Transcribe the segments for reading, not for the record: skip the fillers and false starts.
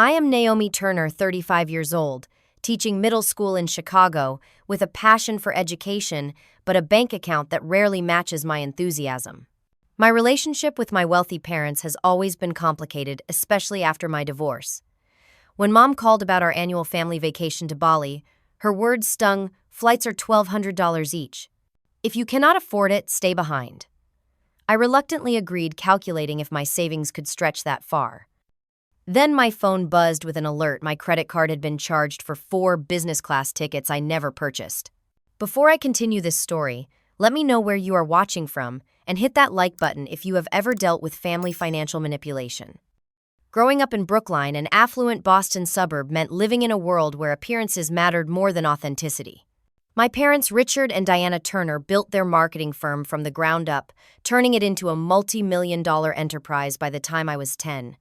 I am Naomi Turner, 35 years old, teaching middle school in Chicago with a passion for education but a bank account that rarely matches my enthusiasm. My relationship with my wealthy parents has always been complicated, especially after my divorce. When Mom called about our annual family vacation to Bali, her words stung. Flights are $1,200 each. If you cannot afford it, stay behind. I reluctantly agreed, calculating if my savings could stretch that far. Then my phone buzzed with an alert. My credit card had been charged for 4 business-class tickets I never purchased. Before I continue this story, let me know where you are watching from and hit that like button if you have ever dealt with family financial manipulation. Growing up in Brookline, an affluent Boston suburb, meant living in a world where appearances mattered more than authenticity. My parents, Richard and Diana Turner, built their marketing firm from the ground up, turning it into a multi-million-dollar enterprise by the time I was 10.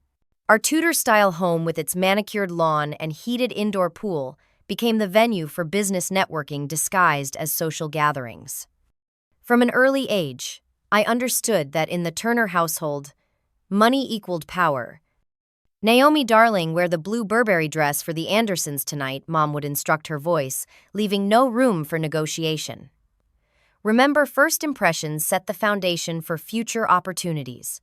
Our Tudor-style home with its manicured lawn and heated indoor pool became the venue for business networking disguised as social gatherings. From an early age, I understood that in the Turner household, money equaled power. "Naomi, darling, wear the blue Burberry dress for the Andersons tonight," Mom would instruct, her voice, leaving no room for negotiation. Remember, first impressions set the foundation for future opportunities.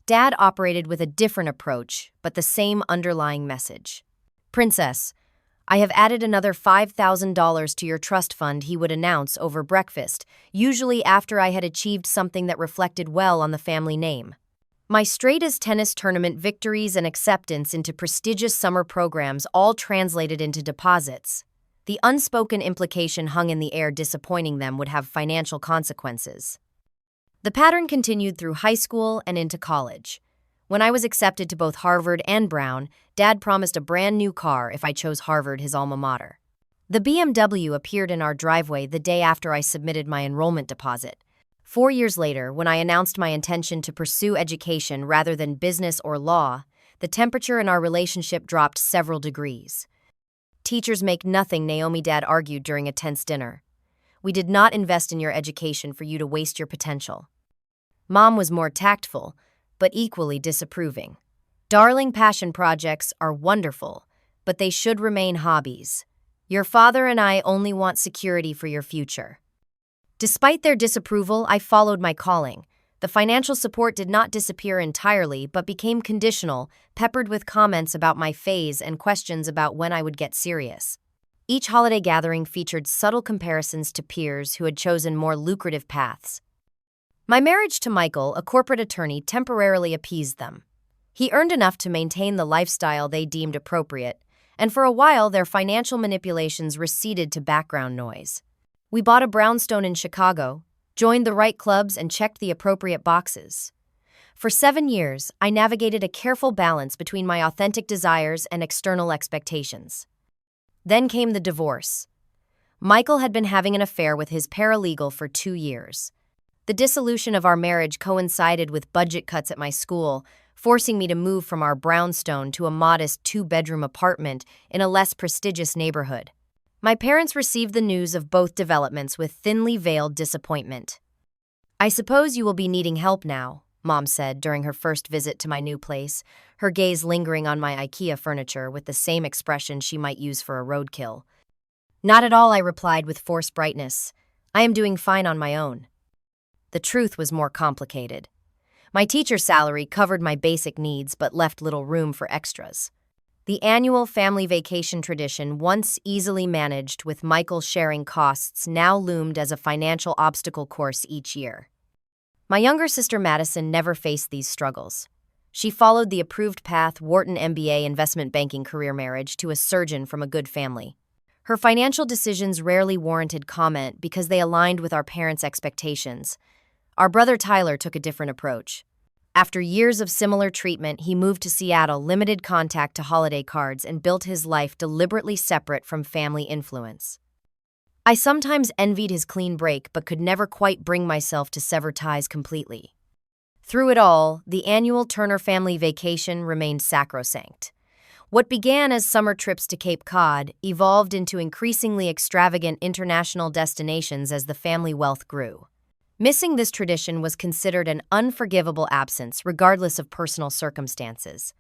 Dad operated with a different approach, but the same underlying message. "Princess, I have added another $5,000 to your trust fund," he would announce over breakfast, usually after I had achieved something that reflected well on the family name. My straight-as tennis tournament victories and acceptance into prestigious summer programs all translated into deposits. The unspoken implication hung in the air: disappointing them would have financial consequences. The pattern continued through high school and into college. When I was accepted to both Harvard and Brown, Dad promised a brand new car if I chose Harvard, his alma mater. The BMW appeared in our driveway the day after I submitted my enrollment deposit. 4 years later, when I announced my intention to pursue education rather than business or law, the temperature in our relationship dropped several degrees. "Teachers make nothing," Naomi, Dad argued during a tense dinner. "We did not invest in your education for you to waste your potential." Mom was more tactful, but equally disapproving. "Darling, passion projects are wonderful, but they should remain hobbies. Your father and I only want security for your future." Despite their disapproval, I followed my calling. The financial support did not disappear entirely, but became conditional, peppered with comments about my phase and questions about when I would get serious. Each holiday gathering featured subtle comparisons to peers who had chosen more lucrative paths. My marriage to Michael, a corporate attorney, temporarily appeased them. He earned enough to maintain the lifestyle they deemed appropriate, and for a while their financial manipulations receded to background noise. We bought a brownstone in Chicago, joined the right clubs, and checked the appropriate boxes. For 7 years, I navigated a careful balance between my authentic desires and external expectations. Then came the divorce. Michael had been having an affair with his paralegal for 2 years. The dissolution of our marriage coincided with budget cuts at my school, forcing me to move from our brownstone to a modest 2-bedroom apartment in a less prestigious neighborhood. My parents received the news of both developments with thinly veiled disappointment. "I suppose you will be needing help now," Mom said during her first visit to my new place, her gaze lingering on my IKEA furniture with the same expression she might use for a roadkill. "Not at all," I replied with forced brightness. "I am doing fine on my own." The truth was more complicated. My teacher's salary covered my basic needs but left little room for extras. The annual family vacation tradition, once easily managed with Michael sharing costs, now loomed as a financial obstacle course each year. My younger sister Madison never faced these struggles. She followed the approved path: Wharton MBA, investment banking, career, marriage to a surgeon from a good family. Her financial decisions rarely warranted comment because they aligned with our parents' expectations. Our brother Tyler took a different approach. After years of similar treatment, he moved to Seattle, limited contact to holiday cards, and built his life deliberately separate from family influence. I sometimes envied his clean break, but could never quite bring myself to sever ties completely. Through it all, the annual Turner family vacation remained sacrosanct. What began as summer trips to Cape Cod evolved into increasingly extravagant international destinations as the family wealth grew. Missing this tradition was considered an unforgivable absence, regardless of personal circumstances.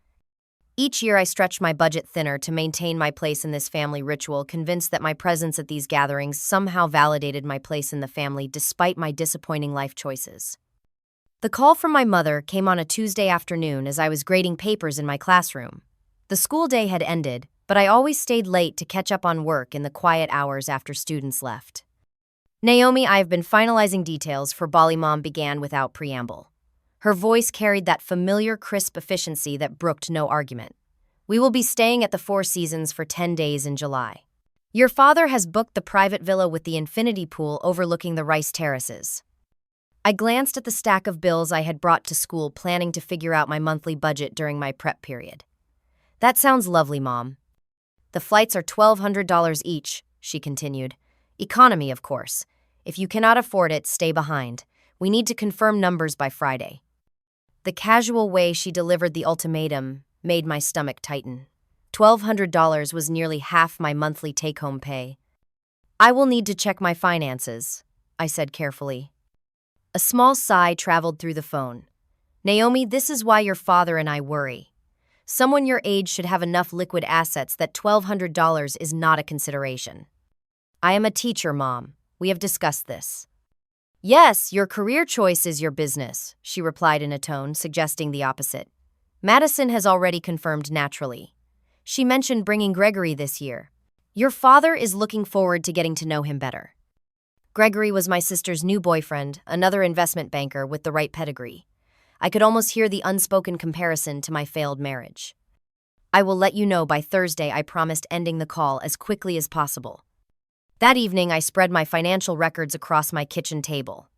Each year I stretched my budget thinner to maintain my place in this family ritual, convinced that my presence at these gatherings somehow validated my place in the family despite my disappointing life choices. The call from my mother came on a Tuesday afternoon as I was grading papers in my classroom. The school day had ended, but I always stayed late to catch up on work in the quiet hours after students left. "Naomi, I have been finalizing details for Bali," Mom began without preamble. Her voice carried that familiar, crisp efficiency that brooked no argument. "We will be staying at the Four Seasons for 10 days in July. Your father has booked the private villa with the infinity pool overlooking the rice terraces." I glanced at the stack of bills I had brought to school, planning to figure out my monthly budget during my prep period. "That sounds lovely, Mom. The flights are $1,200 each," she continued. "Economy, of course. If you cannot afford it, stay behind. We need to confirm numbers by Friday." The casual way she delivered the ultimatum made my stomach tighten. $1,200 was nearly half my monthly take-home pay. "I will need to check my finances," I said carefully. A small sigh traveled through the phone. "Naomi, this is why your father and I worry. Someone your age should have enough liquid assets that $1,200 is not a consideration." "I am a teacher, Mom. We have discussed this." "Yes, your career choice is your business," she replied in a tone suggesting the opposite. "Madison has already confirmed naturally. She mentioned bringing Gregory this year. Your father is looking forward to getting to know him better." Gregory was my sister's new boyfriend, another investment banker with the right pedigree. I could almost hear the unspoken comparison to my failed marriage. "I will let you know by Thursday," I promised, ending the call as quickly as possible. That evening, I spread my financial records across my kitchen table.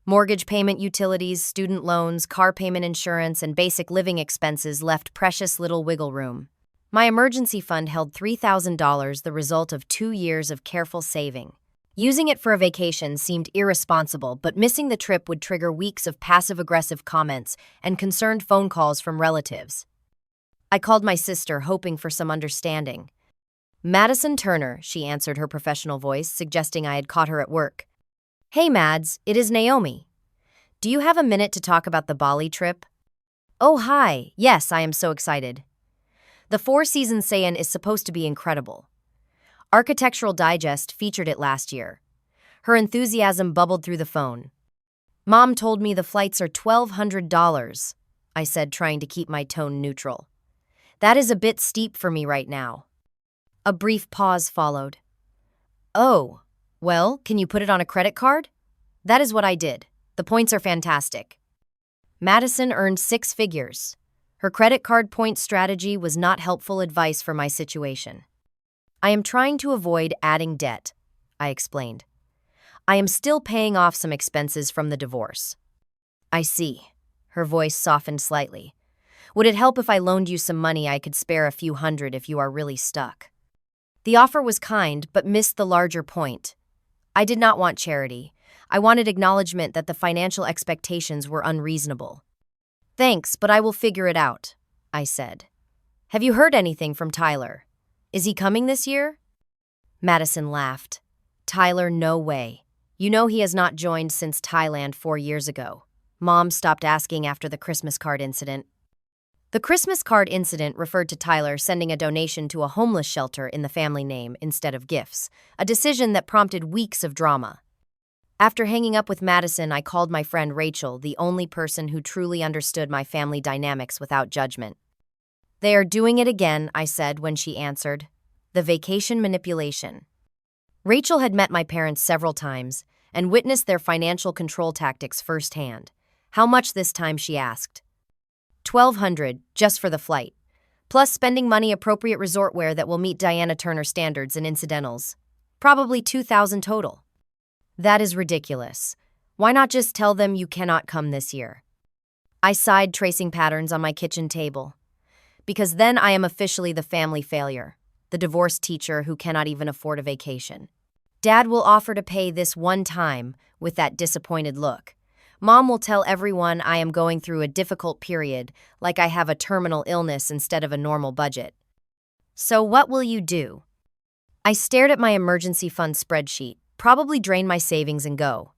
Mortgage payment, utilities, student loans, car payment, insurance, and basic living expenses left precious little wiggle room. My emergency fund held $3,000, the result of 2 years of careful saving. Using it for a vacation seemed irresponsible, but missing the trip would trigger weeks of passive-aggressive comments and concerned phone calls from relatives. I called my sister, hoping for some understanding. "Madison Turner," she answered, her professional voice suggesting I had caught her at work. "Hey, Mads, it is Naomi. Do you have a minute to talk about the Bali trip?" "Oh, hi. Yes, I am so excited. The Four Seasons Sayan is supposed to be incredible. Architectural Digest featured it last year." Her enthusiasm bubbled through the phone. "Mom told me the flights are $1,200, I said, trying to keep my tone neutral. "That is a bit steep for me right now." A brief pause followed. "Oh, well, can you put it on a credit card?" "That is what I did. The points are fantastic." Madison earned 6 figures. Her credit card point strategy was not helpful advice for my situation. "I am trying to avoid adding debt," I explained. "I am still paying off some expenses from the divorce." "I see." Her voice softened slightly. "Would it help if I loaned you some money? I could spare a few hundred if you are really stuck." The offer was kind, but missed the larger point. I did not want charity. I wanted acknowledgement that the financial expectations were unreasonable. "Thanks, but I will figure it out," I said. "Have you heard anything from Tyler? Is he coming this year?" Madison laughed. "Tyler, no way. You know he has not joined since Thailand 4 years ago. Mom stopped asking after the Christmas card incident." The Christmas card incident referred to Tyler sending a donation to a homeless shelter in the family name instead of gifts, a decision that prompted weeks of drama. After hanging up with Madison, I called my friend Rachel, the only person who truly understood my family dynamics without judgment. "They are doing it again," I said when she answered. "The vacation manipulation." Rachel had met my parents several times and witnessed their financial control tactics firsthand. "How much this time?" she asked. $1,200 just for the flight, plus spending money appropriate resort wear that will meet Diana Turner standards and incidentals. Probably $2,000 total." "That is ridiculous. Why not just tell them you cannot come this year?" I sighed, tracing patterns on my kitchen table. "Because then I am officially the family failure, the divorced teacher who cannot even afford a vacation. Dad will offer to pay this one time with that disappointed look. Mom will tell everyone I am going through a difficult period, like I have a terminal illness instead of a normal budget. So what will you do?" I stared at my emergency fund spreadsheet, probably drain my savings and go.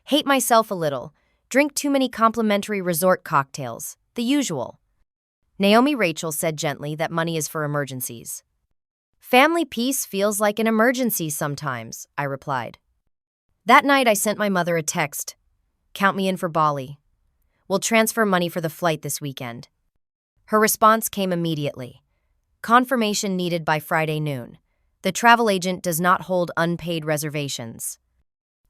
Hate myself a little, drink too many complimentary resort cocktails, the usual. Naomi Rachel said gently that money is for emergencies. Family peace feels like an emergency sometimes, I replied. That night I sent my mother a text. Count me in for Bali. We'll transfer money for the flight this weekend. Her response came immediately. Confirmation needed by Friday noon. The travel agent does not hold unpaid reservations.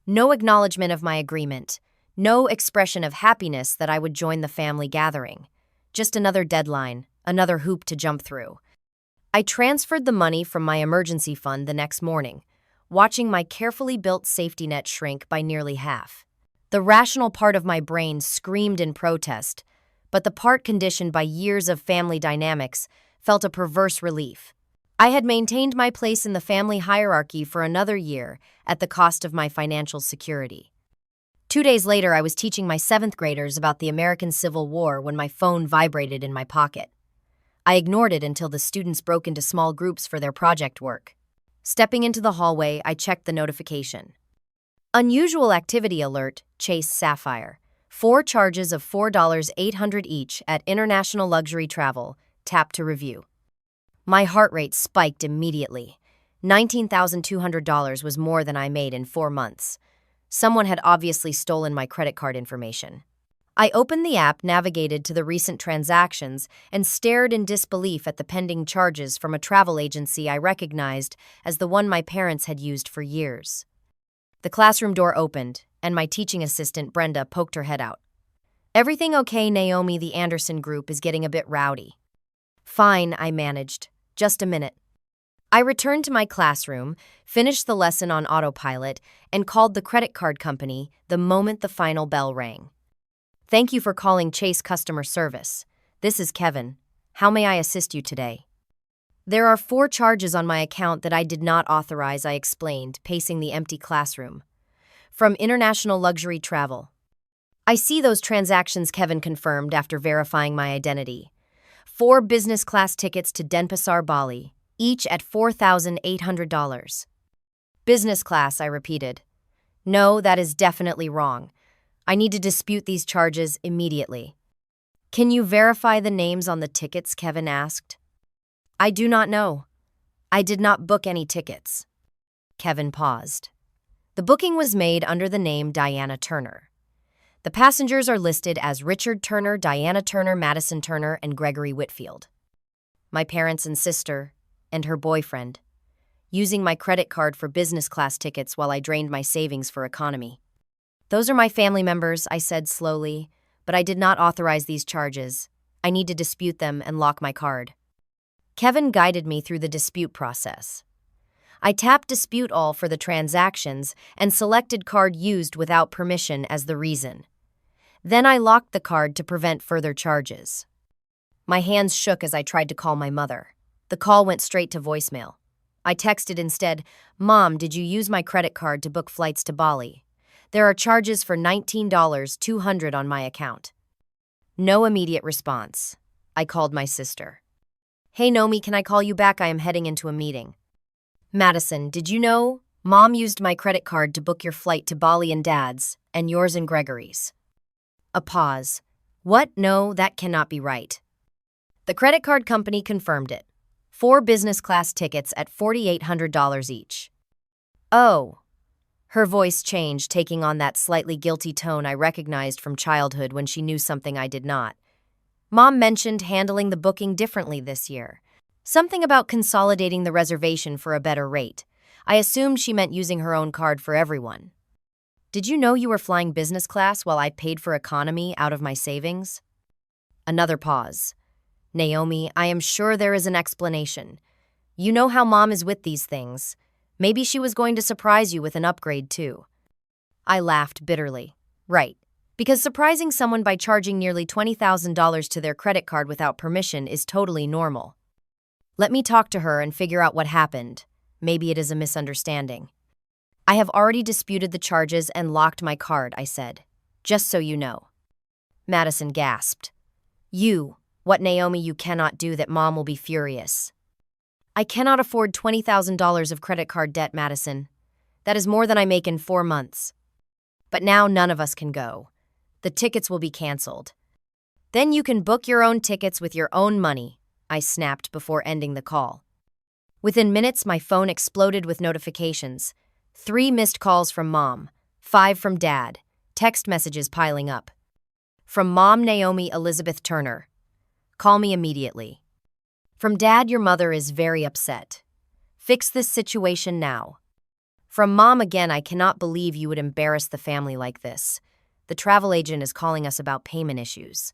No acknowledgement of my agreement. No expression of happiness that I would join the family gathering. Just another deadline, another hoop to jump through. I transferred the money from my emergency fund the next morning, watching my carefully built safety net shrink by nearly half. The rational part of my brain screamed in protest, but the part conditioned by years of family dynamics felt a perverse relief. I had maintained my place in the family hierarchy for another year at the cost of my financial security. 2 days later, I was teaching my 7th graders about the American Civil War when my phone vibrated in my pocket. I ignored it until the students broke into small groups for their project work. Stepping into the hallway, I checked the notification. Unusual activity alert, Chase Sapphire. 4 charges of $4,800 each at International Luxury Travel. Tap to review. My heart rate spiked immediately. $19,200 was more than I made in 4 months. Someone had obviously stolen my credit card information. I opened the app, navigated to the recent transactions, and stared in disbelief at the pending charges from a travel agency I recognized as the one my parents had used for years. The classroom door opened, and my teaching assistant, Brenda, poked her head out. Everything okay, Naomi? The Anderson group is getting a bit rowdy. Fine, I managed. Just a minute. I returned to my classroom, finished the lesson on autopilot, and called the credit card company the moment the final bell rang. Thank you for calling Chase Customer Service. This is Kevin. How may I assist you today? There are 4 charges on my account that I did not authorize, I explained, pacing the empty classroom. From International Luxury Travel. I see those transactions, Kevin confirmed after verifying my identity. 4 business class tickets to Denpasar, Bali, each at $4,800. Business class, I repeated. No, that is definitely wrong. I need to dispute these charges immediately. Can you verify the names on the tickets? Kevin asked. I do not know. I did not book any tickets. Kevin paused. The booking was made under the name Diana Turner. The passengers are listed as Richard Turner, Diana Turner, Madison Turner, and Gregory Whitfield. My parents and sister, and her boyfriend, using my credit card for business class tickets while I drained my savings for economy. Those are my family members, I said slowly, but I did not authorize these charges. I need to dispute them and lock my card. Kevin guided me through the dispute process. I tapped Dispute All for the transactions and selected card used without permission as the reason. Then I locked the card to prevent further charges. My hands shook as I tried to call my mother. The call went straight to voicemail. I texted instead, Mom, did you use my credit card to book flights to Bali? There are charges for $19,200 on my account. No immediate response. I called my sister. Hey, Naomi, can I call you back? I am heading into a meeting. Madison, did you know? Mom used my credit card to book your flight to Bali and Dad's, and yours and Gregory's. A pause. What? No, that cannot be right. The credit card company confirmed it. 4 business class tickets at $4,800 each. Oh. Her voice changed, taking on that slightly guilty tone I recognized from childhood when she knew something I did not. Mom mentioned handling the booking differently this year. Something about consolidating the reservation for a better rate. I assumed she meant using her own card for everyone. Did you know you were flying business class while I paid for economy out of my savings? Another pause. Naomi, I am sure there is an explanation. You know how Mom is with these things. Maybe she was going to surprise you with an upgrade, too. I laughed bitterly. Right. Because surprising someone by charging nearly $20,000 to their credit card without permission is totally normal. Let me talk to her and figure out what happened. Maybe it is a misunderstanding. I have already disputed the charges and locked my card, I said. Just so you know. Madison gasped. What, Naomi, you cannot do that. Mom will be furious. I cannot afford $20,000 of credit card debt, Madison. That is more than I make in 4 months. But now none of us can go. The tickets will be canceled. Then you can book your own tickets with your own money, I snapped before ending the call. Within minutes, my phone exploded with notifications. 3 missed calls from Mom, 5 from Dad, text messages piling up. From Mom, Naomi Elizabeth Turner. Call me immediately. From Dad, your mother is very upset. Fix this situation now. From Mom again, I cannot believe you would embarrass the family like this. The travel agent is calling us about payment issues.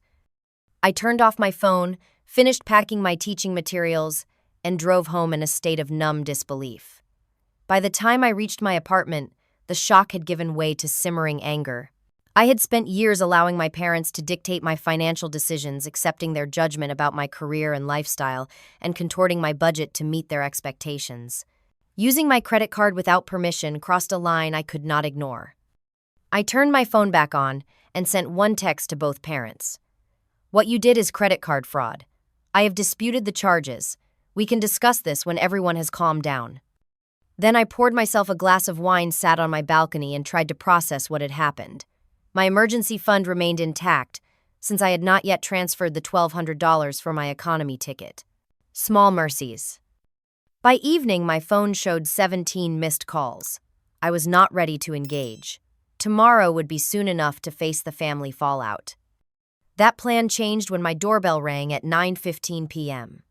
I turned off my phone, finished packing my teaching materials, and drove home in a state of numb disbelief. By the time I reached my apartment, the shock had given way to simmering anger. I had spent years allowing my parents to dictate my financial decisions, accepting their judgment about my career and lifestyle, and contorting my budget to meet their expectations. Using my credit card without permission crossed a line I could not ignore. I turned my phone back on and sent one text to both parents. What you did is credit card fraud. I have disputed the charges. We can discuss this when everyone has calmed down. Then I poured myself a glass of wine, sat on my balcony, and tried to process what had happened. My emergency fund remained intact, since I had not yet transferred the $1,200 for my economy ticket. Small mercies. By evening, my phone showed 17 missed calls. I was not ready to engage. Tomorrow would be soon enough to face the family fallout. That plan changed when my doorbell rang at 9:15 p.m.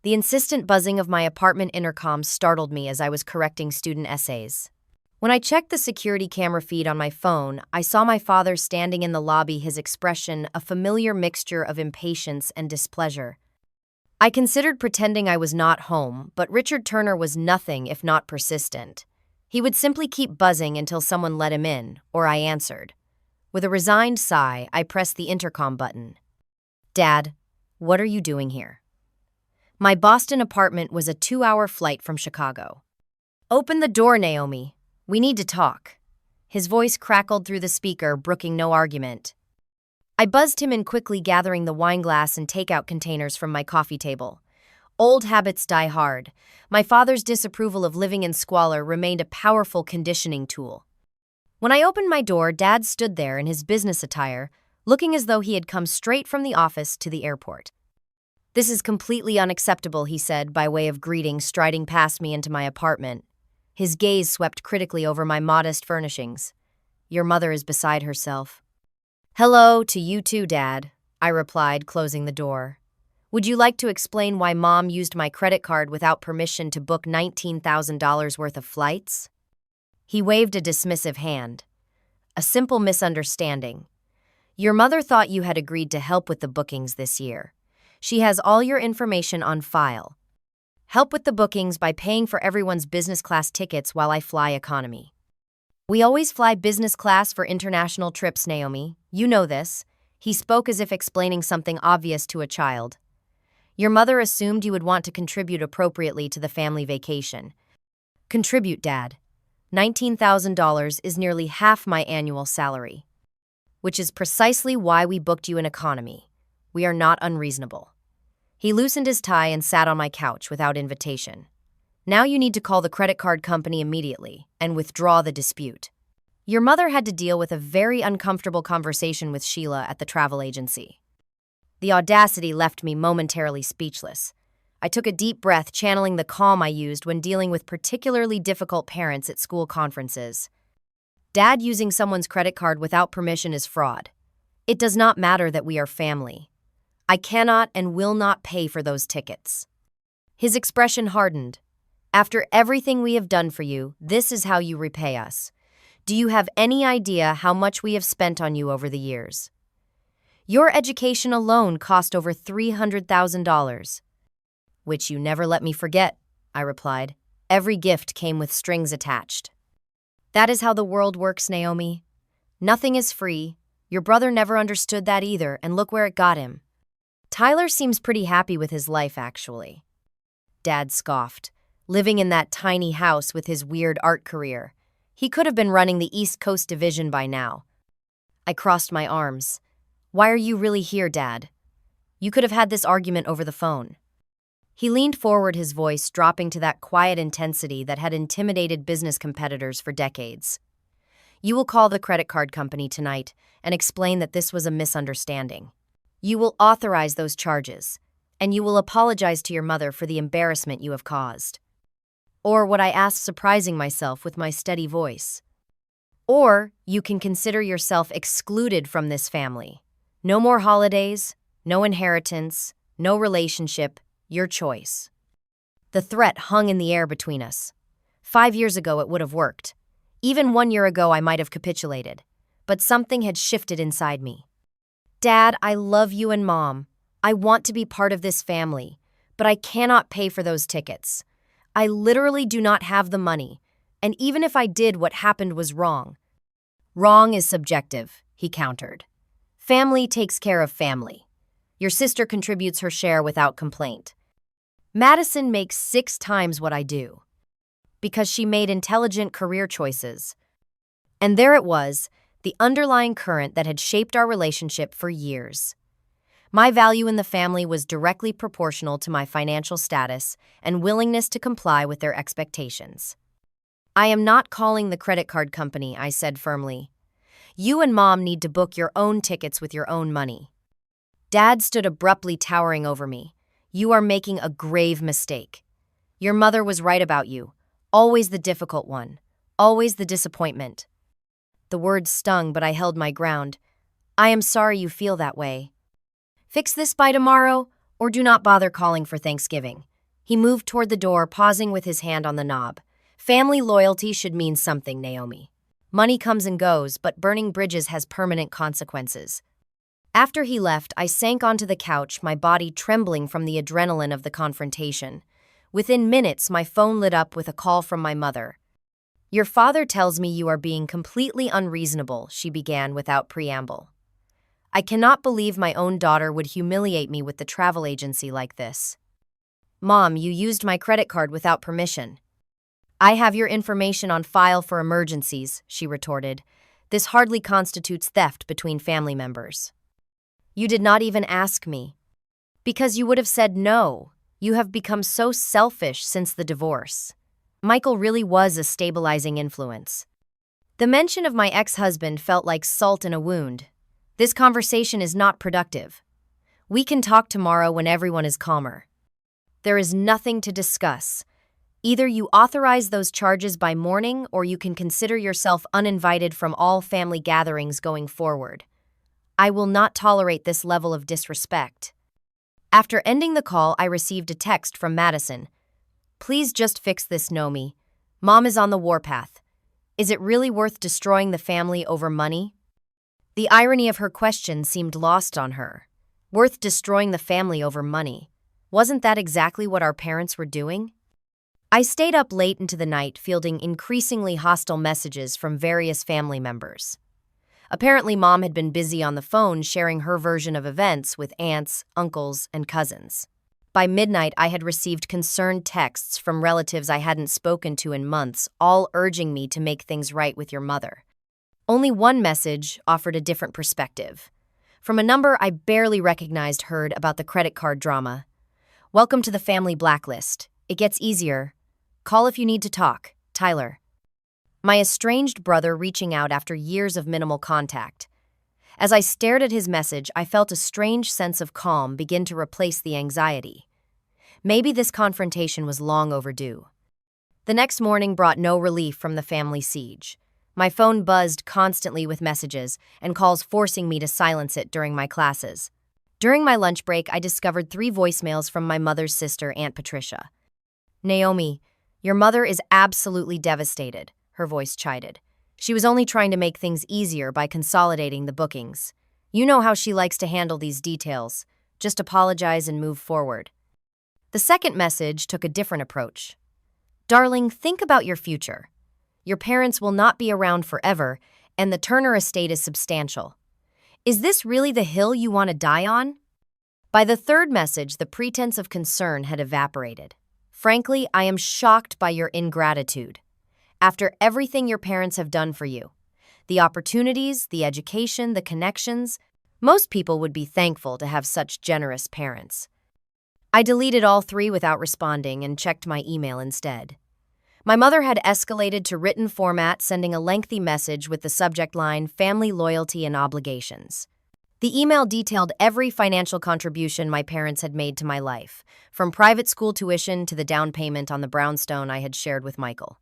The insistent buzzing of my apartment intercom startled me as I was correcting student essays. When I checked the security camera feed on my phone, I saw my father standing in the lobby, his expression a familiar mixture of impatience and displeasure. I considered pretending I was not home, but Richard Turner was nothing if not persistent. He would simply keep buzzing until someone let him in, or I answered. With a resigned sigh, I pressed the intercom button. Dad, what are you doing here? My Boston apartment was a 2-hour flight from Chicago. Open the door, Naomi. We need to talk. His voice crackled through the speaker, brooking no argument. I buzzed him in quickly, gathering the wine glass and takeout containers from my coffee table. Old habits die hard. My father's disapproval of living in squalor remained a powerful conditioning tool. When I opened my door, Dad stood there in his business attire, looking as though he had come straight from the office to the airport. This is completely unacceptable, he said, by way of greeting, striding past me into my apartment. His gaze swept critically over my modest furnishings. Your mother is beside herself. Hello to you too, Dad, I replied, closing the door. Would you like to explain why Mom used my credit card without permission to book $19,000 worth of flights? He waved a dismissive hand. A simple misunderstanding. Your mother thought you had agreed to help with the bookings this year. She has all your information on file. Help with the bookings by paying for everyone's business class tickets while I fly economy. We always fly business class for international trips, Naomi. You know this. He spoke as if explaining something obvious to a child. Your mother assumed you would want to contribute appropriately to the family vacation. Contribute, Dad. $19,000 is nearly half my annual salary. Which is precisely why we booked you in economy. We are not unreasonable. He loosened his tie and sat on my couch without invitation. Now you need to call the credit card company immediately and withdraw the dispute. Your mother had to deal with a very uncomfortable conversation with Sheila at the travel agency. The audacity left me momentarily speechless. I took a deep breath, channeling the calm I used when dealing with particularly difficult parents at school conferences. Dad using someone's credit card without permission is fraud. It does not matter that we are family. I cannot and will not pay for those tickets. His expression hardened. After everything we have done for you, this is how you repay us. Do you have any idea how much we have spent on you over the years? Your education alone cost over $300,000. Which you never let me forget, I replied. Every gift came with strings attached. That is how the world works, Naomi. Nothing is free. Your brother never understood that either, and look where it got him. Tyler seems pretty happy with his life, actually. Dad scoffed, living in that tiny house with his weird art career. He could have been running the East Coast Division by now. I crossed my arms. Why are you really here, Dad? You could have had this argument over the phone. He leaned forward, his voice dropping to that quiet intensity that had intimidated business competitors for decades. You will call the credit card company tonight and explain that this was a misunderstanding. You will authorize those charges, and you will apologize to your mother for the embarrassment you have caused. Or what I asked, surprising myself with my steady voice. Or you can consider yourself excluded from this family. No more holidays, no inheritance, no relationship, your choice. The threat hung in the air between us. 5 years ago it would have worked. Even 1 year ago I might have capitulated. But something had shifted inside me. Dad, I love you, and Mom. I want to be part of this family, but I cannot pay for those tickets. I literally do not have the money, and even if I did, what happened was wrong. Wrong is subjective, he countered. Family takes care of family. Your sister contributes her share without complaint. Madison makes 6 times what I do, because she made intelligent career choices. And there it was, the underlying current that had shaped our relationship for years. My value in the family was directly proportional to my financial status and willingness to comply with their expectations. I am not calling the credit card company, I said firmly. You and Mom need to book your own tickets with your own money. Dad stood abruptly, towering over me. You are making a grave mistake. Your mother was right about you. Always the difficult one. Always the disappointment. The words stung, but I held my ground. I am sorry you feel that way. Fix this by tomorrow, or do not bother calling for Thanksgiving. He moved toward the door, pausing with his hand on the knob. Family loyalty should mean something, Naomi. Money comes and goes, but burning bridges has permanent consequences. After he left, I sank onto the couch, my body trembling from the adrenaline of the confrontation. Within minutes, my phone lit up with a call from my mother. Your father tells me you are being completely unreasonable, she began without preamble. I cannot believe my own daughter would humiliate me with the travel agency like this. Mom, you used my credit card without permission. I have your information on file for emergencies, she retorted. This hardly constitutes theft between family members. You did not even ask me. Because you would have said no. You have become so selfish since the divorce. Michael really was a stabilizing influence. The mention of my ex-husband felt like salt in a wound. This conversation is not productive. We can talk tomorrow when everyone is calmer. There is nothing to discuss. Either you authorize those charges by morning, or you can consider yourself uninvited from all family gatherings going forward. I will not tolerate this level of disrespect. After ending the call, I received a text from Madison. Please just fix this, Naomi. Mom is on the warpath. Is it really worth destroying the family over money? The irony of her question seemed lost on her. Worth destroying the family over money. Wasn't that exactly what our parents were doing? I stayed up late into the night, fielding increasingly hostile messages from various family members. Apparently, Mom had been busy on the phone sharing her version of events with aunts, uncles, and cousins. By midnight, I had received concerned texts from relatives I hadn't spoken to in months, all urging me to make things right with your mother. Only one message offered a different perspective. From a number I barely recognized, heard about the credit card drama. Welcome to the family blacklist. It gets easier. Call if you need to talk. Tyler. My estranged brother reaching out after years of minimal contact. As I stared at his message, I felt a strange sense of calm begin to replace the anxiety. Maybe this confrontation was long overdue. The next morning brought no relief from the family siege. My phone buzzed constantly with messages and calls, forcing me to silence it during my classes. During my lunch break, I discovered 3 voicemails from my mother's sister, Aunt Patricia. Naomi, your mother is absolutely devastated, her voice chided. She was only trying to make things easier by consolidating the bookings. You know how she likes to handle these details. Just apologize and move forward. The second message took a different approach. Darling, think about your future. Your parents will not be around forever, and the Turner estate is substantial. Is this really the hill you want to die on? By the third message, the pretense of concern had evaporated. Frankly, I am shocked by your ingratitude. After everything your parents have done for you, the opportunities, the education, the connections, most people would be thankful to have such generous parents. I deleted all 3 without responding and checked my email instead. My mother had escalated to written format, sending a lengthy message with the subject line, Family Loyalty and Obligations. The email detailed every financial contribution my parents had made to my life, from private school tuition to the down payment on the brownstone I had shared with Michael.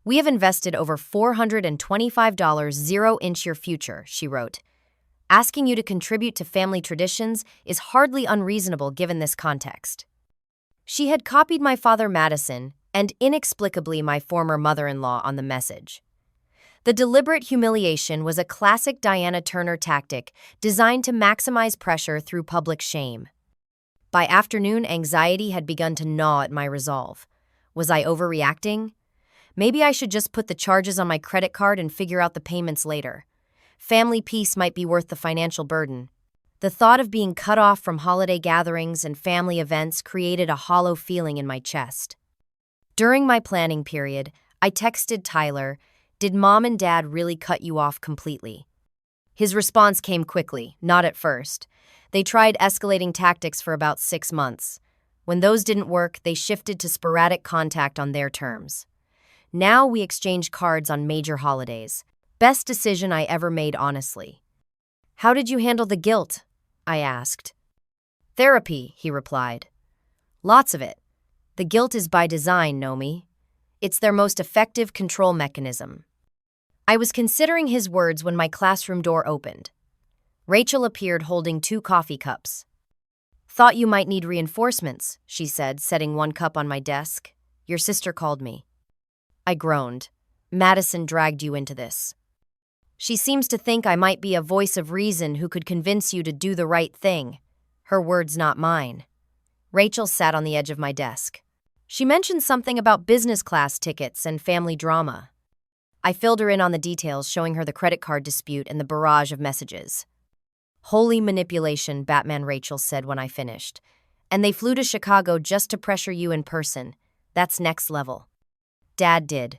"We have invested over $425, zero-inch your future," she wrote. "Asking you to contribute to family traditions is hardly unreasonable given this context." She had copied my father Madison and inexplicably my former mother-in-law on the message. The deliberate humiliation was a classic Diana Turner tactic designed to maximize pressure through public shame. By afternoon, anxiety had begun to gnaw at my resolve. Was I overreacting? Maybe I should just put the charges on my credit card and figure out the payments later. Family peace might be worth the financial burden. The thought of being cut off from holiday gatherings and family events created a hollow feeling in my chest. During my planning period, I texted Tyler, "Did Mom and Dad really cut you off completely?" His response came quickly, not at first. They tried escalating tactics for about 6 months. When those didn't work, they shifted to sporadic contact on their terms. Now we exchange cards on major holidays. Best decision I ever made, honestly. "How did you handle the guilt?" I asked. "Therapy," he replied. "Lots of it. The guilt is by design, Nomi. It's their most effective control mechanism." I was considering his words when my classroom door opened. Rachel appeared holding 2 coffee cups. "Thought you might need reinforcements," she said, setting 1 cup on my desk. "Your sister called me." I groaned. "Madison dragged you into this." "She seems to think I might be a voice of reason who could convince you to do the right thing." Her words, not mine. Rachel sat on the edge of my desk. She mentioned something about business class tickets and family drama. I filled her in on the details, showing her the credit card dispute and the barrage of messages. "Holy manipulation," Batman Rachel said when I finished. "And they flew to Chicago just to pressure you in person. That's next level." Dad did.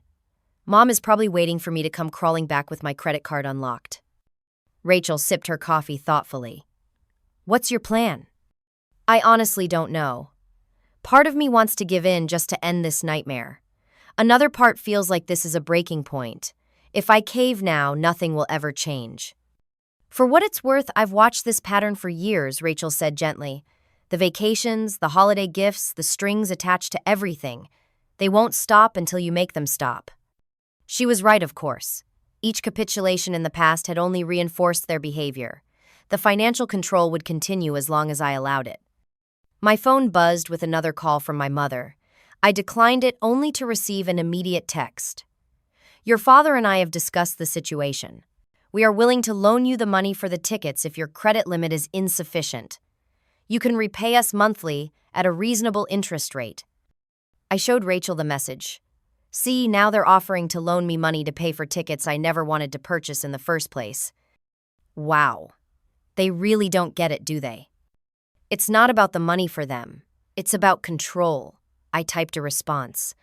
Mom is probably waiting for me to come crawling back with my credit card unlocked. Rachel sipped her coffee thoughtfully. "What's your plan?" "I honestly don't know. Part of me wants to give in just to end this nightmare. Another part feels like this is a breaking point. If I cave now, nothing will ever change." "For what it's worth, I've watched this pattern for years," Rachel said gently. "The vacations, the holiday gifts, the strings attached to everything. They won't stop until you make them stop." She was right, of course. Each capitulation in the past had only reinforced their behavior. The financial control would continue as long as I allowed it. My phone buzzed with another call from my mother. I declined it only to receive an immediate text. "Your father and I have discussed the situation. We are willing to loan you the money for the tickets if your credit limit is insufficient. You can repay us monthly at a reasonable interest rate." I showed Rachel the message. "See, now they're offering to loan me money to pay for tickets I never wanted to purchase in the first place." Wow. They really don't get it, do they? "It's not about the money for them. It's about control." I typed a response.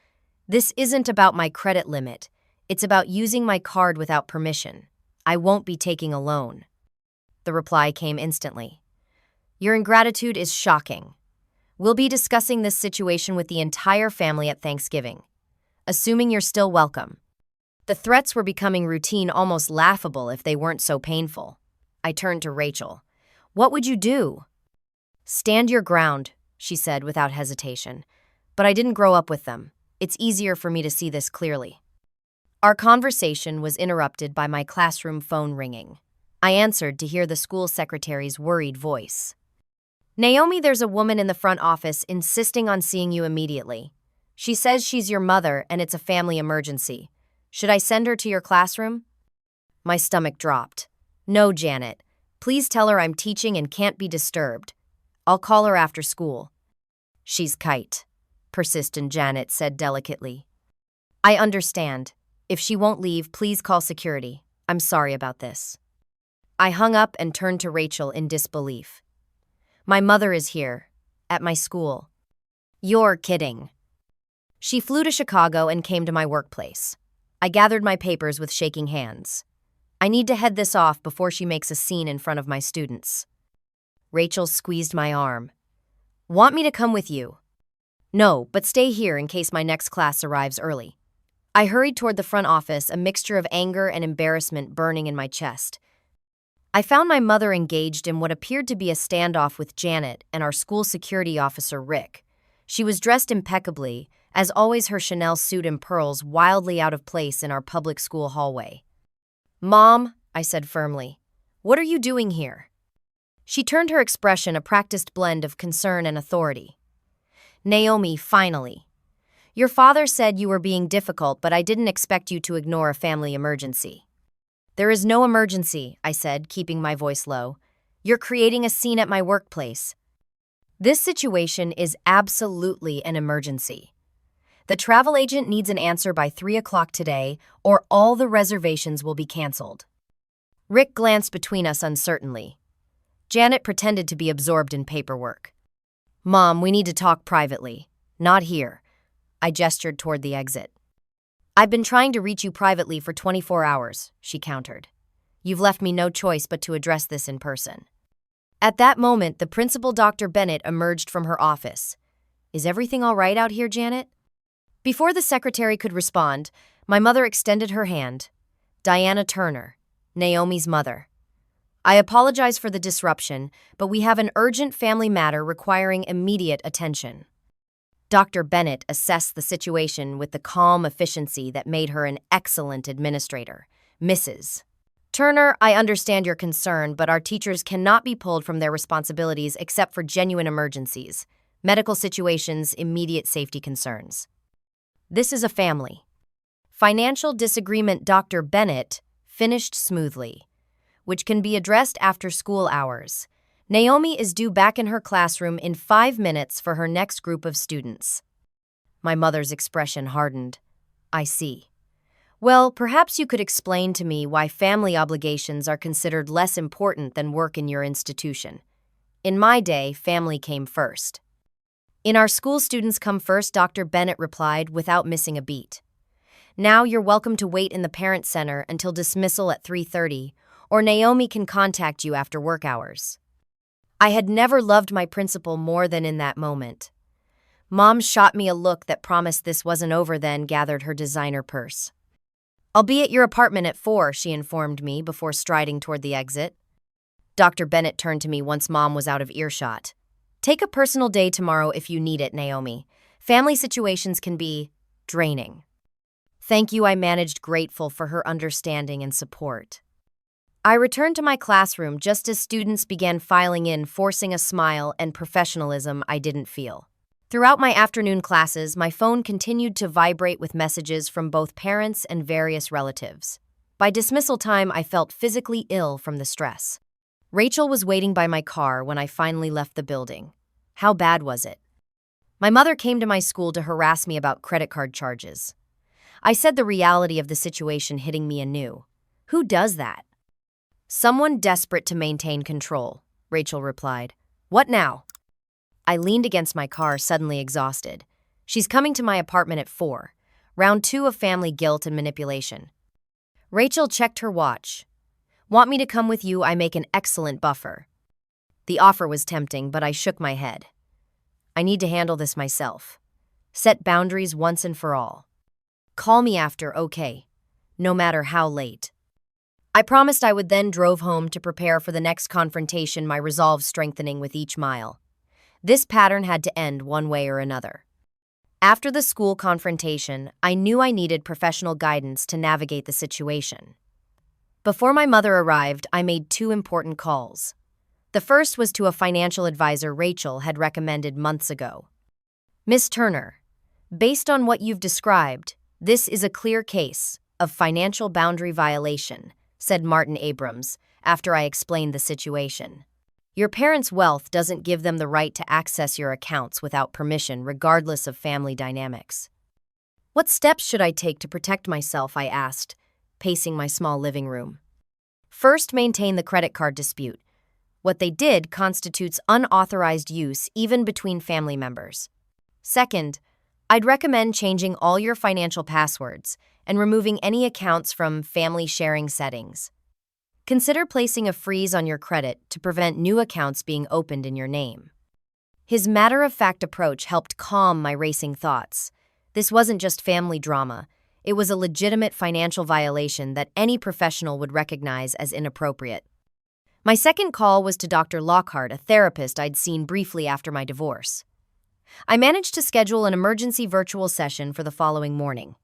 "This isn't about my credit limit. It's about using my card without permission. I won't be taking a loan." The reply came instantly. "Your ingratitude is shocking. We'll be discussing this situation with the entire family at Thanksgiving. Assuming you're still welcome." The threats were becoming routine, almost laughable if they weren't so painful. I turned to Rachel. "What would you do?" "Stand your ground," she said without hesitation. "But I didn't grow up with them. It's easier for me to see this clearly." Our conversation was interrupted by my classroom phone ringing. I answered to hear the school secretary's worried voice. "Naomi, there's a woman in the front office insisting on seeing you immediately. She says she's your mother and it's a family emergency. Should I send her to your classroom?" My stomach dropped. "No, Janet. Please tell her I'm teaching and can't be disturbed. I'll call her after school." "She's kite," persistent Janet said delicately. "I understand. If she won't leave, please call security. I'm sorry about this." I hung up and turned to Rachel in disbelief. "My mother is here, at my school." "You're kidding." She flew to Chicago and came to my workplace. I gathered my papers with shaking hands. I need to head this off before she makes a scene in front of my students. Rachel squeezed my arm. "Want me to come with you?" "No, but stay here in case my next class arrives early." I hurried toward the front office, a mixture of anger and embarrassment burning in my chest. I found my mother engaged in what appeared to be a standoff with Janet and our school security officer, Rick. She was dressed impeccably, as always, her Chanel suit and pearls wildly out of place in our public school hallway. "Mom," I said firmly, "what are you doing here?" She turned, her expression a practiced blend of concern and authority. "Naomi, finally. Your father said you were being difficult, but I didn't expect you to ignore a family emergency." "There is no emergency," I said, keeping my voice low. "You're creating a scene at my workplace." "This situation is absolutely an emergency. The travel agent needs an answer by 3 o'clock today, or all the reservations will be canceled." Rick glanced between us uncertainly. Janet pretended to be absorbed in paperwork. "Mom, we need to talk privately. Not here." I gestured toward the exit. "I've been trying to reach you privately for 24 hours, she countered. "You've left me no choice but to address this in person." At that moment, the principal, Dr. Bennett, emerged from her office. "Is everything all right out here, Janet?" Before the secretary could respond, my mother extended her hand. "Diana Turner, Naomi's mother. I apologize for the disruption, but we have an urgent family matter requiring immediate attention." Dr. Bennett assessed the situation with the calm efficiency that made her an excellent administrator. "Mrs. Turner, I understand your concern, but our teachers cannot be pulled from their responsibilities except for genuine emergencies, medical situations, immediate safety concerns. This is a family." Financial disagreement, Dr. Bennett finished smoothly, "which can be addressed after school hours. Naomi is due back in her classroom in 5 minutes for her next group of students." My mother's expression hardened. "I see. Well, perhaps you could explain to me why family obligations are considered less important than work in your institution. In my day, family came first." "In our school, students come first," Dr. Bennett replied without missing a beat. "Now you're welcome to wait in the parent center until dismissal at 3:30, or Naomi can contact you after work hours." I had never loved my principal more than in that moment. Mom shot me a look that promised this wasn't over, then gathered her designer purse. "I'll be at your apartment at 4, she informed me before striding toward the exit. Dr. Bennett turned to me once Mom was out of earshot. "Take a personal day tomorrow if you need it, Naomi. Family situations can be draining." "Thank you," I managed, grateful for her understanding and support. I returned to my classroom just as students began filing in, forcing a smile and professionalism I didn't feel. Throughout my afternoon classes, my phone continued to vibrate with messages from both parents and various relatives. By dismissal time, I felt physically ill from the stress. Rachel was waiting by my car when I finally left the building. How bad was it? My mother came to my school to harass me about credit card charges. I said, the reality of the situation hitting me anew. Who does that? "Someone desperate to maintain control," Rachel replied. "What now?" I leaned against my car, suddenly exhausted. "She's coming to my apartment at 4. Round 2 of family guilt and manipulation." Rachel checked her watch. "Want me to come with you? I make an excellent buffer." The offer was tempting, but I shook my head. I need to handle this myself. Set boundaries once and for all. Call me after, okay? No matter how late. I promised I would, then drove home to prepare for the next confrontation, my resolve strengthening with each mile. This pattern had to end one way or another. After the school confrontation, I knew I needed professional guidance to navigate the situation. Before my mother arrived, I made 2 important calls. The first was to a financial advisor Rachel had recommended months ago. "Miss Turner, based on what you've described, this is a clear case of financial boundary violation," said Martin Abrams after I explained the situation. "Your parents' wealth doesn't give them the right to access your accounts without permission, regardless of family dynamics." "What steps should I take to protect myself?" I asked, pacing my small living room. "First, maintain the credit card dispute. What they did constitutes unauthorized use even between family members. Second, I'd recommend changing all your financial passwords and removing any accounts from family sharing settings. Consider placing a freeze on your credit to prevent new accounts being opened in your name." His matter-of-fact approach helped calm my racing thoughts. This wasn't just family drama. It was a legitimate financial violation that any professional would recognize as inappropriate. My second call was to Dr. Lockhart, a therapist I'd seen briefly after my divorce. I managed to schedule an emergency virtual session for the following morning.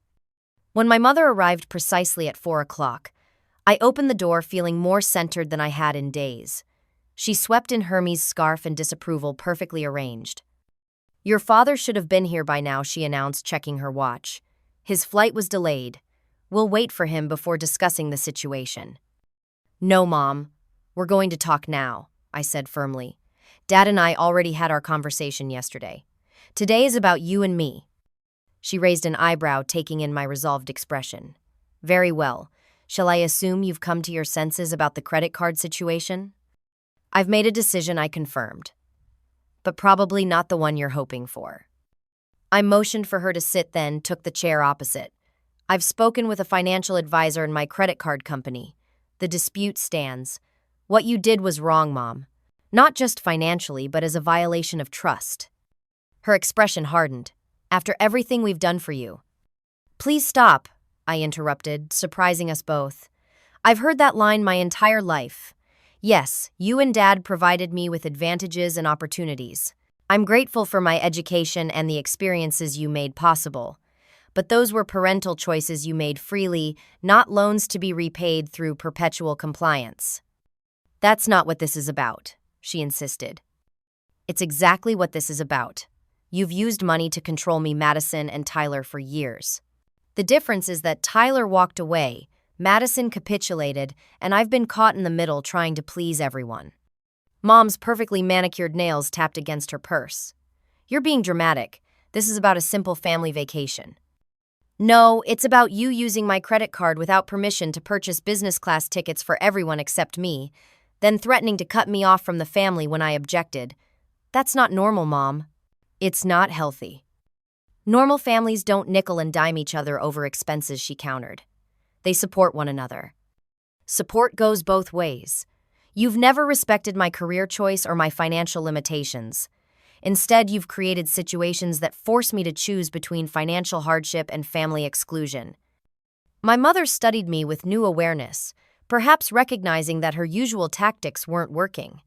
When my mother arrived precisely at 4 o'clock, I opened the door feeling more centered than I had in days. She swept in Hermes' scarf and disapproval perfectly arranged. "Your father should have been here by now," she announced, checking her watch. "His flight was delayed. We'll wait for him before discussing the situation." "No, Mom. We're going to talk now," I said firmly. "Dad and I already had our conversation yesterday. Today is about you and me." She raised an eyebrow, taking in my resolved expression. "Very well. Shall I assume you've come to your senses about the credit card situation?" "I've made a decision," I confirmed. "But probably not the one you're hoping for." I motioned for her to sit, then took the chair opposite. "I've spoken with a financial advisor in my credit card company. The dispute stands. What you did was wrong, Mom. Not just financially, but as a violation of trust." Her expression hardened. "After everything we've done for you." "Please stop," I interrupted, surprising us both. "I've heard that line my entire life. Yes, you and Dad provided me with advantages and opportunities. I'm grateful for my education and the experiences you made possible. But those were parental choices you made freely, not loans to be repaid through perpetual compliance." "That's not what this is about," she insisted. "It's exactly what this is about. You've used money to control me, Madison, and Tyler for years. The difference is that Tyler walked away, Madison capitulated, and I've been caught in the middle trying to please everyone." Mom's perfectly manicured nails tapped against her purse. "You're being dramatic. This is about a simple family vacation." "No, it's about you using my credit card without permission to purchase business class tickets for everyone except me, then threatening to cut me off from the family when I objected. That's not normal, Mom. It's not healthy. Normal families don't nickel and dime each other over expenses," she countered. "They support one another. Support goes both ways. You've never respected my career choice or my financial limitations. Instead, you've created situations that force me to choose between financial hardship and family exclusion." My mother studied me with new awareness, perhaps recognizing that her usual tactics weren't working.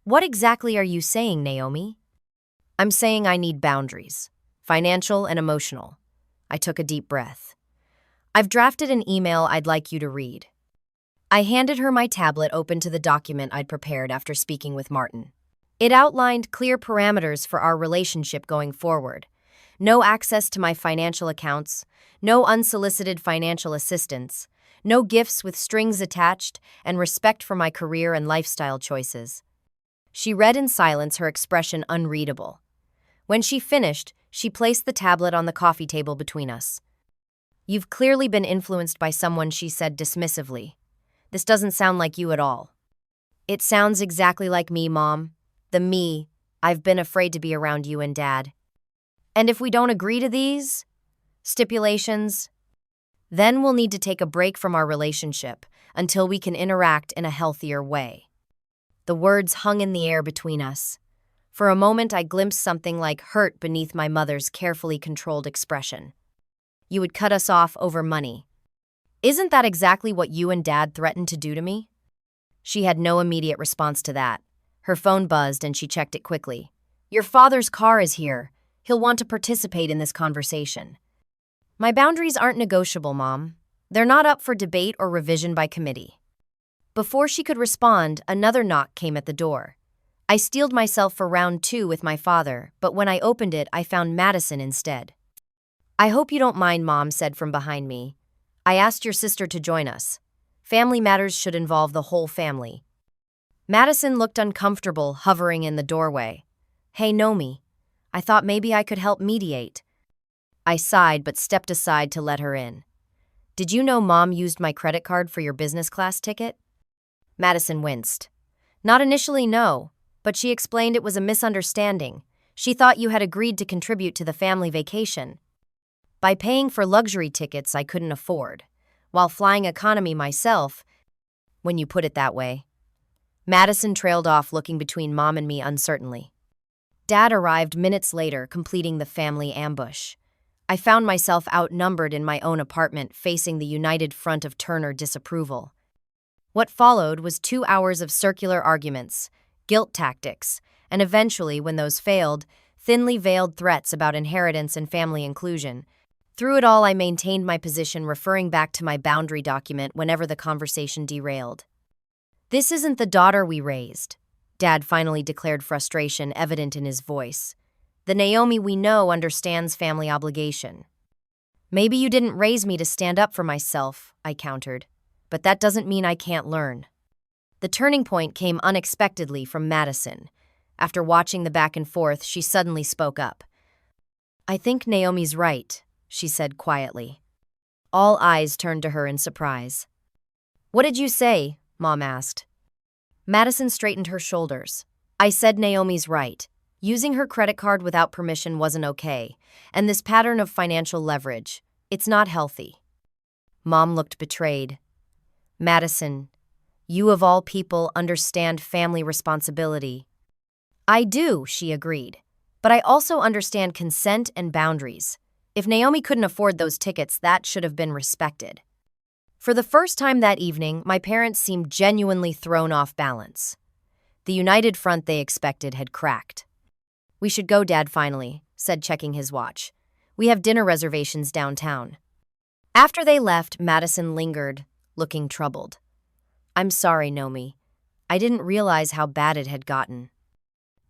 "What exactly are you saying, Naomi?" "I'm saying I need boundaries, financial and emotional." I took a deep breath. "I've drafted an email I'd like you to read." I handed her my tablet open to the document I'd prepared after speaking with Martin. It outlined clear parameters for our relationship going forward. No access to my financial accounts, no unsolicited financial assistance, no gifts with strings attached, and respect for my career and lifestyle choices. She read in silence, her expression unreadable. When she finished, she placed the tablet on the coffee table between us. "You've clearly been influenced by someone," she said dismissively. "This doesn't sound like you at all." "It sounds exactly like me, Mom. The me I've been afraid to be around you and Dad. And if we don't agree to these stipulations, then we'll need to take a break from our relationship until we can interact in a healthier way." The words hung in the air between us. For a moment, I glimpsed something like hurt beneath my mother's carefully controlled expression. "You would cut us off over money. Isn't that exactly what you and Dad threatened to do to me?" She had no immediate response to that. Her phone buzzed and she checked it quickly. "Your father's car is here. He'll want to participate in this conversation." "My boundaries aren't negotiable, Mom. They're not up for debate or revision by committee." Before she could respond, another knock came at the door. I steeled myself for round 2 with my father, but when I opened it, I found Madison instead. "I hope you don't mind," Mom said from behind me. "I asked your sister to join us. Family matters should involve the whole family." Madison looked uncomfortable, hovering in the doorway. "Hey, Nomi. I thought maybe I could help mediate." I sighed but stepped aside to let her in. "Did you know Mom used my credit card for your business class ticket?" Madison winced. "Not initially, no, but she explained it was a misunderstanding. She thought you had agreed to contribute to the family vacation. By paying for luxury tickets I couldn't afford, while flying economy myself, when you put it that way." Madison trailed off, looking between Mom and me uncertainly. Dad arrived minutes later, completing the family ambush. I found myself outnumbered in my own apartment, facing the united front of Turner disapproval. What followed was 2 hours of circular arguments, guilt tactics, and eventually, when those failed, thinly veiled threats about inheritance and family inclusion. Through it all, I maintained my position, referring back to my boundary document whenever the conversation derailed. "This isn't the daughter we raised," Dad finally declared, frustration evident in his voice. "The Naomi we know understands family obligation." "Maybe you didn't raise me to stand up for myself," I countered, "but that doesn't mean I can't learn." The turning point came unexpectedly from Madison. After watching the back and forth, she suddenly spoke up. "I think Naomi's right," she said quietly. All eyes turned to her in surprise. "What did you say?" Mom asked. Madison straightened her shoulders. "I said Naomi's right. Using her credit card without permission wasn't okay, and this pattern of financial leverage, it's not healthy." Mom looked betrayed. "Madison, you of all people understand family responsibility." "I do," she agreed, "but I also understand consent and boundaries. If Naomi couldn't afford those tickets, that should have been respected." For the first time that evening, my parents seemed genuinely thrown off balance. The united front they expected had cracked. "We should go," Dad finally said, checking his watch. "We have dinner reservations downtown." After they left, Madison lingered, looking troubled. "I'm sorry, Naomi. I didn't realize how bad it had gotten."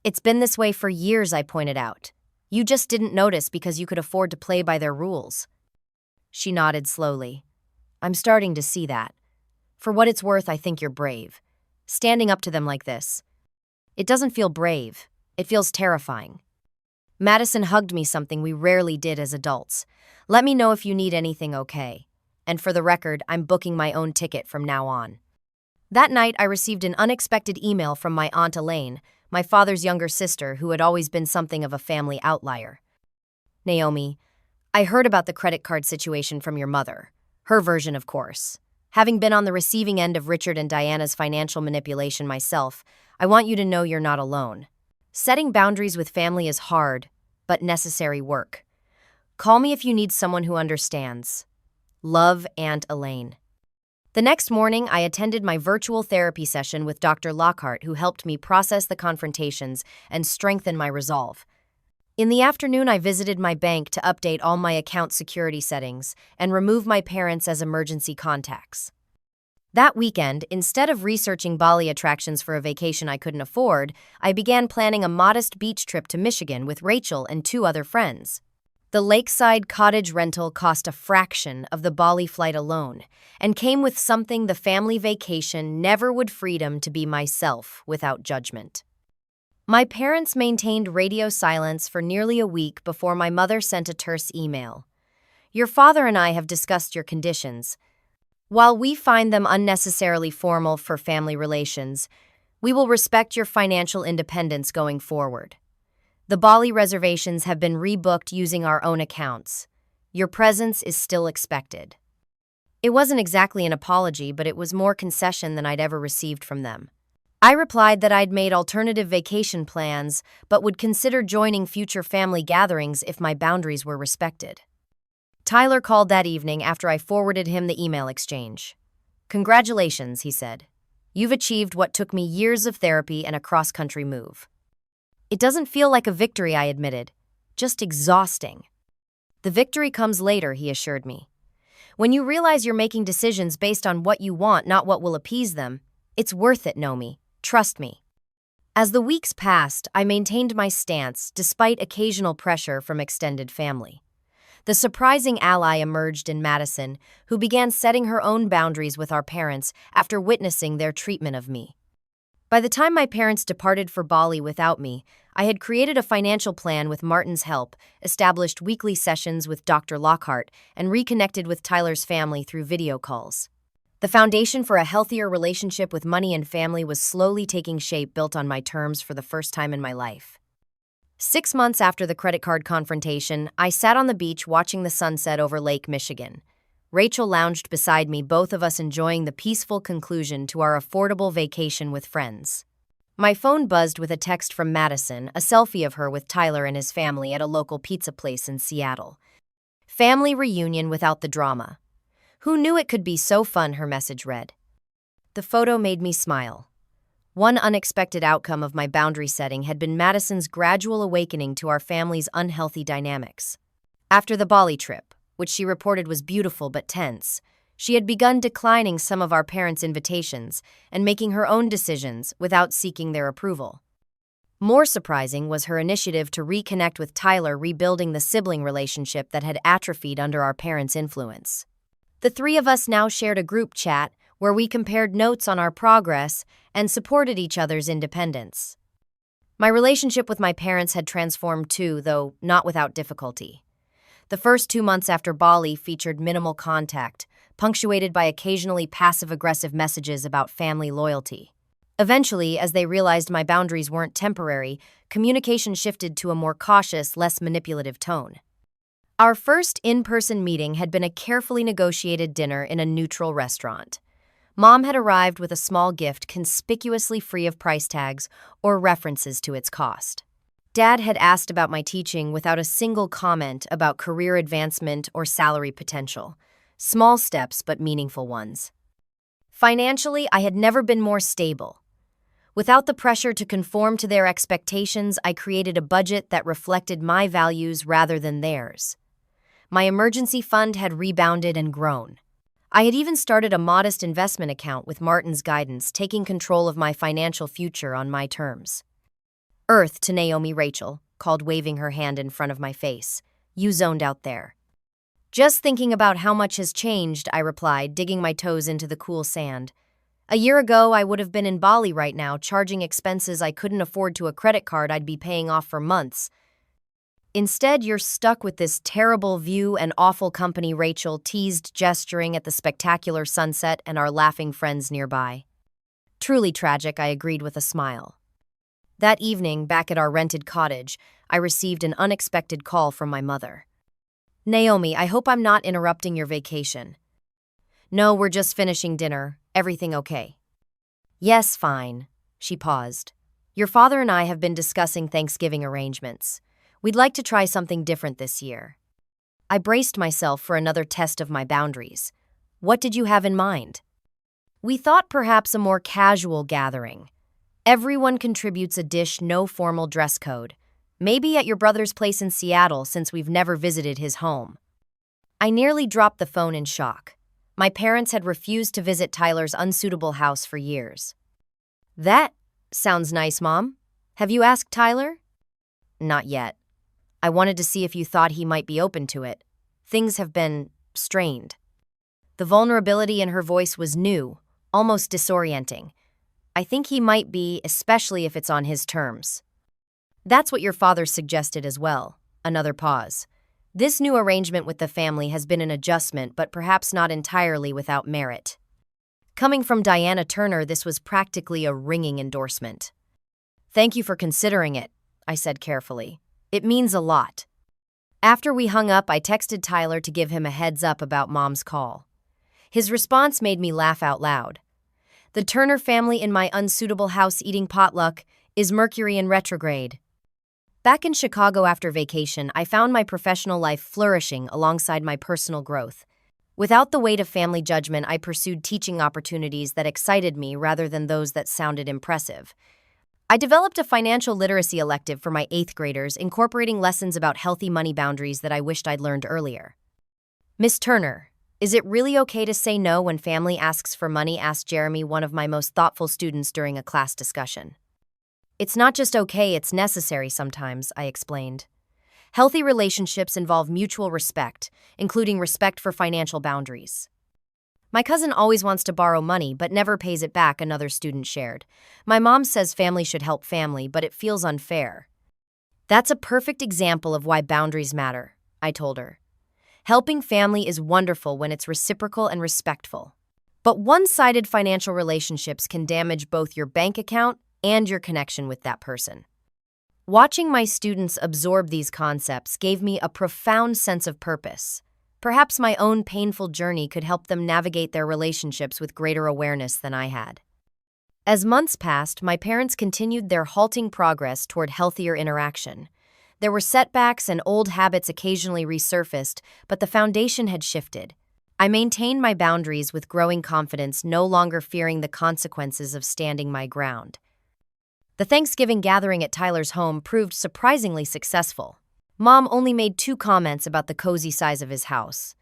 "It's been this way for years," I pointed out. "You just didn't notice because you could afford to play by their rules." She nodded slowly. "I'm starting to see that. For what it's worth, I think you're brave. Standing up to them like this. It doesn't feel brave. It feels terrifying." Madison hugged me, something we rarely did as adults. "Let me know if you need anything, okay? And for the record, I'm booking my own ticket from now on." That night, I received an unexpected email from my Aunt Elaine, my father's younger sister, who had always been something of a family outlier. "Naomi, I heard about the credit card situation from your mother. Her version, of course. Having been on the receiving end of Richard and Diana's financial manipulation myself, I want you to know you're not alone. Setting boundaries with family is hard, but necessary work. Call me if you need someone who understands. Love, Aunt Elaine." The next morning, I attended my virtual therapy session with Dr. Lockhart, who helped me process the confrontations and strengthen my resolve. In the afternoon, I visited my bank to update all my account security settings and remove my parents as emergency contacts. That weekend, instead of researching Bali attractions for a vacation I couldn't afford, I began planning a modest beach trip to Michigan with Rachel and 2 other friends. The lakeside cottage rental cost a fraction of the Bali flight alone, and came with something the family vacation never would: freedom to be myself without judgment. My parents maintained radio silence for nearly a week before my mother sent a terse email. "Your father and I have discussed your conditions. While we find them unnecessarily formal for family relations, we will respect your financial independence going forward. The Bali reservations have been rebooked using our own accounts. Your presence is still expected." It wasn't exactly an apology, but it was more concession than I'd ever received from them. I replied that I'd made alternative vacation plans, but would consider joining future family gatherings if my boundaries were respected. Tyler called that evening after I forwarded him the email exchange. "Congratulations," he said. "You've achieved what took me years of therapy and a cross-country move." "It doesn't feel like a victory," I admitted. "Just exhausting." "The victory comes later," he assured me. "When you realize you're making decisions based on what you want, not what will appease them, it's worth it, Naomi. Trust me." As the weeks passed, I maintained my stance despite occasional pressure from extended family. The surprising ally emerged in Madison, who began setting her own boundaries with our parents after witnessing their treatment of me. By the time my parents departed for Bali without me, I had created a financial plan with Martin's help, established weekly sessions with Dr. Lockhart, and reconnected with Tyler's family through video calls. The foundation for a healthier relationship with money and family was slowly taking shape, built on my terms for the first time in my life. 6 months after the credit card confrontation, I sat on the beach watching the sunset over Lake Michigan. Rachel lounged beside me, both of us enjoying the peaceful conclusion to our affordable vacation with friends. My phone buzzed with a text from Madison, a selfie of her with Tyler and his family at a local pizza place in Seattle. "Family reunion without the drama. Who knew it could be so fun?" her message read. The photo made me smile. One unexpected outcome of my boundary setting had been Madison's gradual awakening to our family's unhealthy dynamics. After the Bali trip, which she reported was beautiful but tense, she had begun declining some of our parents' invitations and making her own decisions without seeking their approval. More surprising was her initiative to reconnect with Tyler, rebuilding the sibling relationship that had atrophied under our parents' influence. The three of us now shared a group chat where we compared notes on our progress and supported each other's independence. My relationship with my parents had transformed too, though not without difficulty. The first 2 months after Bali featured minimal contact, punctuated by occasionally passive-aggressive messages about family loyalty. Eventually, as they realized my boundaries weren't temporary, communication shifted to a more cautious, less manipulative tone. Our first in-person meeting had been a carefully negotiated dinner in a neutral restaurant. Mom had arrived with a small gift conspicuously free of price tags or references to its cost. Dad had asked about my teaching without a single comment about career advancement or salary potential. Small steps, but meaningful ones. Financially, I had never been more stable. Without the pressure to conform to their expectations, I created a budget that reflected my values rather than theirs. My emergency fund had rebounded and grown. I had even started a modest investment account with Martin's guidance, taking control of my financial future on my terms. "Earth to Naomi," Rachel called, waving her hand in front of my face. "You zoned out there." "Just thinking about how much has changed," I replied, digging my toes into the cool sand. "A year ago, I would have been in Bali right now, charging expenses I couldn't afford to a credit card I'd be paying off for months. Instead, you're stuck with this terrible view and awful company," Rachel teased, gesturing at the spectacular sunset and our laughing friends nearby. "Truly tragic," I agreed with a smile. That evening, back at our rented cottage, I received an unexpected call from my mother. "Naomi, I hope I'm not interrupting your vacation." "No, we're just finishing dinner. Everything okay?" "Yes, fine." She paused. "Your father and I have been discussing Thanksgiving arrangements. We'd like to try something different this year." I braced myself for another test of my boundaries. "What did you have in mind?" "We thought perhaps a more casual gathering. Everyone contributes a dish, no formal dress code. Maybe at your brother's place in Seattle, since we've never visited his home." I nearly dropped the phone in shock. My parents had refused to visit Tyler's unsuitable house for years. "That sounds nice, Mom. Have you asked Tyler?" "Not yet. I wanted to see if you thought he might be open to it. Things have been strained." The vulnerability in her voice was new, almost disorienting. "I think he might be, especially if it's on his terms." "That's what your father suggested as well." Another pause. "This new arrangement with the family has been an adjustment, but perhaps not entirely without merit." Coming from Diana Turner, this was practically a ringing endorsement. "Thank you for considering it," I said carefully. "It means a lot." After we hung up, I texted Tyler to give him a heads up about Mom's call. His response made me laugh out loud. "The Turner family in my unsuitable house eating potluck is Mercury in retrograde." Back in Chicago after vacation, I found my professional life flourishing alongside my personal growth. Without the weight of family judgment, I pursued teaching opportunities that excited me rather than those that sounded impressive. I developed a financial literacy elective for my 8th graders, incorporating lessons about healthy money boundaries that I wished I'd learned earlier. "Miss Turner, is it really okay to say no when family asks for money?" asked Jeremy, one of my most thoughtful students, during a class discussion. "It's not just okay, it's necessary sometimes," I explained. "Healthy relationships involve mutual respect, including respect for financial boundaries." "My cousin always wants to borrow money but never pays it back," another student shared. "My mom says family should help family, but it feels unfair." "That's a perfect example of why boundaries matter," I told her. "Helping family is wonderful when it's reciprocal and respectful. But one-sided financial relationships can damage both your bank account and your connection with that person." Watching my students absorb these concepts gave me a profound sense of purpose. Perhaps my own painful journey could help them navigate their relationships with greater awareness than I had. As months passed, my parents continued their halting progress toward healthier interaction. There were setbacks and old habits occasionally resurfaced, but the foundation had shifted. I maintained my boundaries with growing confidence, no longer fearing the consequences of standing my ground. The Thanksgiving gathering at Tyler's home proved surprisingly successful. Mom only made 2 comments about the cozy size of his house.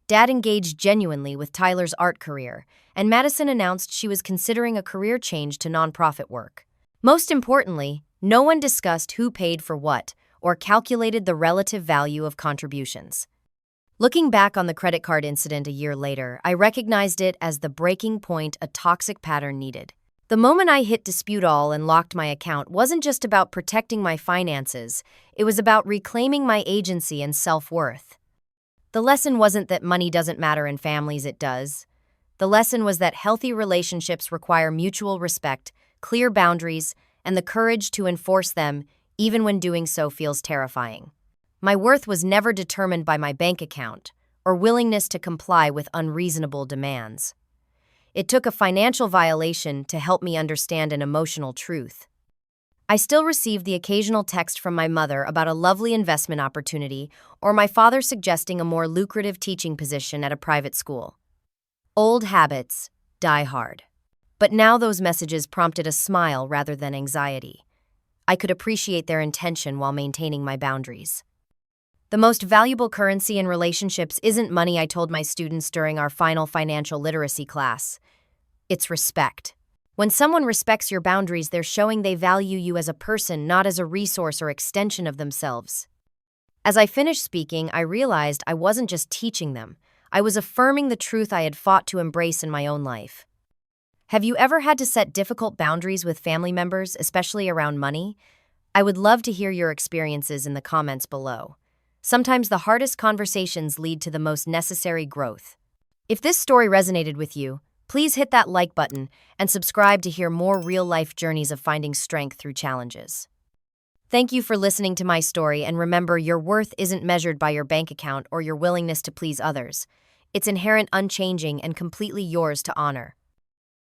Dad engaged genuinely with Tyler's art career, and Madison announced she was considering a career change to nonprofit work. Most importantly, no one discussed who paid for what or calculated the relative value of contributions. Looking back on the credit card incident a year later, I recognized it as the breaking point a toxic pattern needed. The moment I hit dispute all and locked my account wasn't just about protecting my finances, it was about reclaiming my agency and self-worth. The lesson wasn't that money doesn't matter in families, it does. The lesson was that healthy relationships require mutual respect, clear boundaries, and the courage to enforce them even when doing so feels terrifying. My worth was never determined by my bank account or willingness to comply with unreasonable demands. It took a financial violation to help me understand an emotional truth. I still received the occasional text from my mother about a lovely investment opportunity or my father suggesting a more lucrative teaching position at a private school. Old habits die hard. But now those messages prompted a smile rather than anxiety. I could appreciate their intention while maintaining my boundaries. The most valuable currency in relationships isn't money, I told my students during our final financial literacy class. It's respect. When someone respects your boundaries, they're showing they value you as a person, not as a resource or extension of themselves. As I finished speaking, I realized I wasn't just teaching them. I was affirming the truth I had fought to embrace in my own life. Have you ever had to set difficult boundaries with family members, especially around money? I would love to hear your experiences in the comments below. Sometimes the hardest conversations lead to the most necessary growth. If this story resonated with you, please hit that like button and subscribe to hear more real-life journeys of finding strength through challenges. Thank you for listening to my story, and remember, your worth isn't measured by your bank account or your willingness to please others. It's inherent, unchanging, and completely yours to honor.